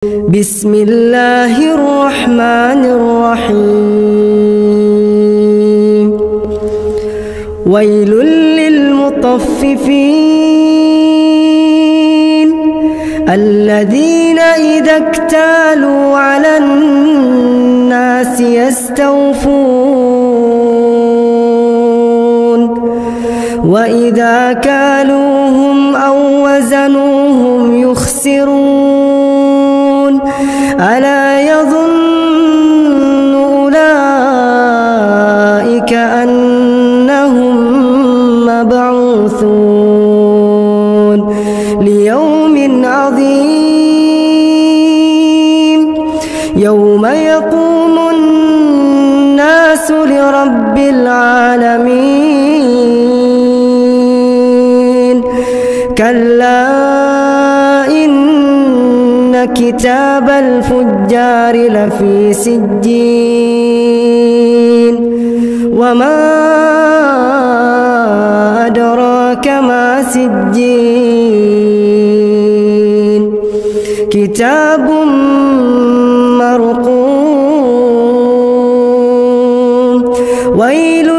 بسم الله الرحمن الرحيم. ويل للمطففين الذين إذا اكتالوا على الناس يستوفون وإذا كالوهم أو وزنوهم يخسرون. ألا يظن أولئك أنهم مبعوثون ليوم عظيم يوم يقوم الناس لرب العالمين. كلا إن كتاب الفجار لفي سجين وما أدراك ما سجين كتاب مرقوم. ويل